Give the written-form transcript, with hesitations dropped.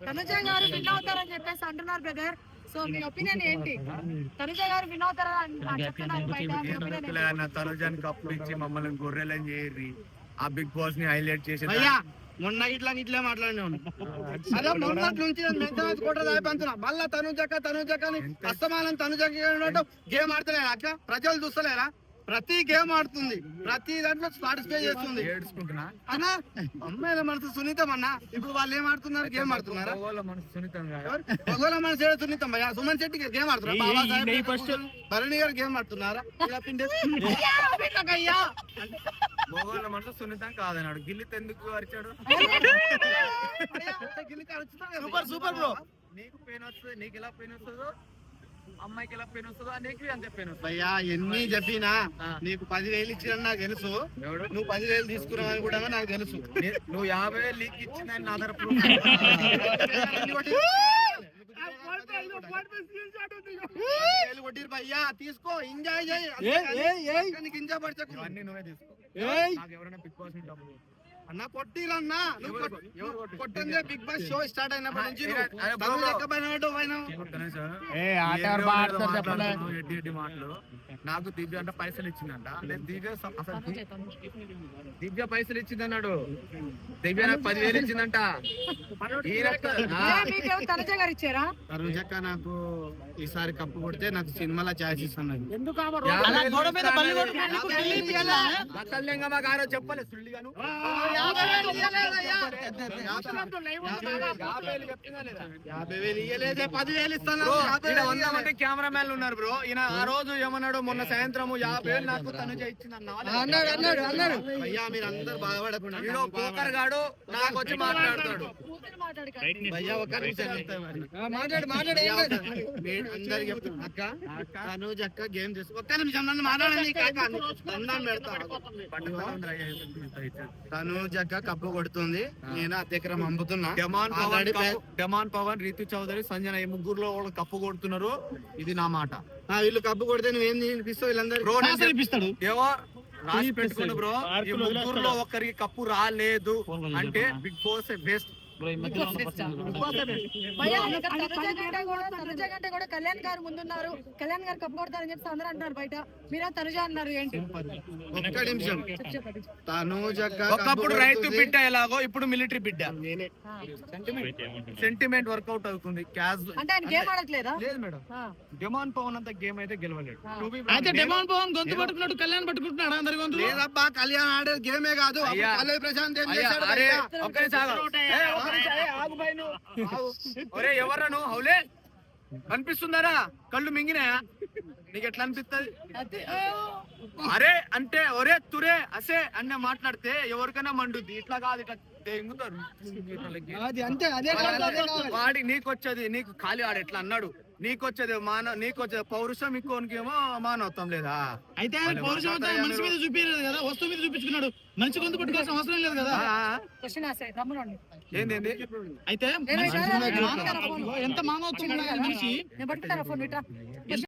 తనుజ గారు విన్ అవుతారని చెప్పేసి అంటున్నారు బ్రదర్. సో మీ ఒపీనియన్ ఏంటి? తనుజ గారు విన్ అవుతారని చెప్తున్నారు బయట. తనుజాని కప్పు ఇచ్చి మమ్మల్ని గొర్రెలని చేయర్రి. ఆ బిగ్ బాస్ ని హైలైట్ చేసి మొన్న ఇట్లా మాట్లాడినాను. అదే మొన్నటి నుంచి మళ్ళా తనుజక్క అస్తమానం తనుజక్క గేమ్ ఆడతలేరా అక్క? ప్రజలు చూస్తలేరా? ప్రతి గేమ్ ఆడుతుంది, ప్రతి దాంట్లో పార్టిసిపేట్ చేస్తుంది. అన్నా అమ్మాయిల మనసు సునీతం అన్న. ఇప్పుడు వాళ్ళు ఏం ఆడుతున్నారు? గేమ్ ఆడుతున్నారా? భగోళ మనసు ఏదో సునీతం భయ్యా. సుమన్ శెట్టి గేమ్ ఆడుతున్నారు, బాబాసాహెబ్ భరణి గారు గేమ్ ఆడుతున్నారా? భగోళ మనసు సునీతం కాదన్నాడు. గిల్లి ఎందుకు అరిచాడు? Super super bro. నీకు పెయిన్ వస్తుంది, నీకు ఎలా పెయిన్ వస్తుందో అమ్మాయికి ఎలా పెయిన్ వస్తుందో నీకు అంతే పెయిన్ వస్తుంది. భయ్యా ఎన్ని చెప్పినా నీకు 10,000 ఇచ్చిన నాకు తెలుసు. నువ్వు 10,000 తీసుకున్నావు కూడా నాకు తెలుసు. నువ్వు 50,000 లీక్ ఇచ్చిందని నా దగ్గర భయ్యా తీసుకో, ఎంజాయ్ చేయి. ఎంజాయ్ పడచకు, అన్ని నువ్వే తీసుకో. నాకు ఎవరైనా బిగ్ బాస్ అన్న కొట్టిలన్నా కొట్టందే బిగ్ బాస్ షో స్టార్ట్ అయినప్పటి నుంచి మాటలు. నాకు దివ్య అంటే పైసలు ఇచ్చిందంట. దివ్య పైసలు ఇచ్చింది అన్నాడు. దివ్య నాకు 10,000 ఇచ్చిందంట. తరుజక్క నాకు ఈసారి కప్పు కొడితే నాకు సినిమాలో ఛాయిస్ ఇస్తున్నాడు. చెప్పలేదు సుల్లిగాను. 50,000 ఇయ్యలేదే, 10,000 ఇస్తాను. 100 మంది కెమెరా మ్యాన్లు ఉన్నారు బ్రో. ఈయన ఆ రోజు ఏమన్నాడు? మొన్న సాయంత్రం 50,000 నాకు తనుజ ఇచ్చింది అన్నాడు. అయ్యా మీరు అందరు బాధపడకుండా, పోకర్ గాడు నాకు వచ్చి మాట్లాడతాడు. భయ్యా ఒక్క నిమిషం అందరికి చెప్తున్నా అక్క, తనుజ అక్క గేమ్ చేసి ఒక్క నిమిషం నన్ను మాట్లాడండి. తనుజ అక్క కప్పు కొడుతుంది, నేను అత్యక్రమం పంపుతున్నా. డెమాన్ పవన్, రీతు చౌదరి, సంజన ఈ ముగ్గురులో కప్పు కొడుతున్నారు. ఇది నా మాట. వీళ్ళు కప్పు కొడితే నువ్వేం వినిపిస్తావు? వీళ్ళందరూ ఏవో రాసి పెట్టుకోండి బ్రో. ఈ ముగ్గురులో ఒక్కరికి కప్పు రాలేదు అంటే బిగ్ బాస్ బెస్ట్. తనుజ కంటే కూడా కళ్యాణ్ గారు ముందున్నారు. కళ్యాణ్ గారు కప్పు కొడతారని చెప్పి అందరూ అంటున్నారు బయట. మీరే తనుజ అన్నారు ఏంటి? ఒక్క నిమిషం. తనుజ ఒకప్పుడు రైతు బిడ్డ ఎలాగో ఇప్పుడు మిలిటరీ బిడ్డ. సెంటిమెంట్ వర్కౌట్ అవుతుంది. అంటే ఆయన గేమ్ ఆడట్లేదా? లేదు మేడం, డెమాన్ పవన్ అంత గేమ్ అయితే గెలవలేదు. అయితే డెమాన్ పవన్ గొంతు పట్టుకున్నట్టు కళ్యాణ్ పట్టుకుంటున్నాడు అందరి గొంతు. లేదబ్బా, కళ్యాణ్ ఆడే గేమే కాదు. ప్రశాంత్ ఒరే ఎవర్రా హౌలే కనిపిస్తున్నారా? కళ్ళు మింగినాయా? నీకు ఎట్లా అనిపిస్తుంది? అరే అంటే ఒరే తురే అసే అన్న మాట్లాడితే ఎవరికైనా మండుద్ది. ఇట్లా కాదు, ఇట్లా తెంగుతారు. వాడి నీకొచ్చేది నీకు ఖాళీ ఆడు ఎట్లా అన్నాడు. నీకొచ్చేది నీకొచ్చేది పౌరుషం, ఇంకోనికేమో మానవత్వం లేదా? అయితే పౌరుషం మనిషి మీద చూపించలేదు కదా, వస్తువు మీద చూపించుకున్నాడు. మనిషి గొంతు పట్టుకోవాల్సిన అవసరం లేదు కదా. ఏంది అయితే ఎంత మానవత్వం మనిషి, ఎంత